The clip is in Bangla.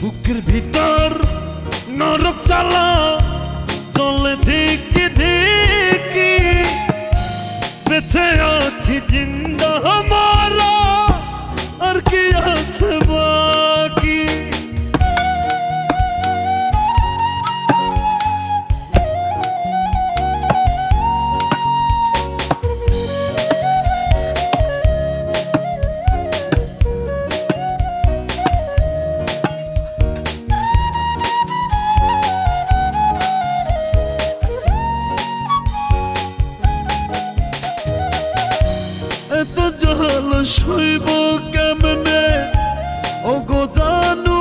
বুকের ভিতর নরক জ্বালা চলে ধিকি ধিকি, বেঁচে আছি জিন্দা মারা আর কি আছে বাকি। এত জল সইব কেমনে ও গো জানু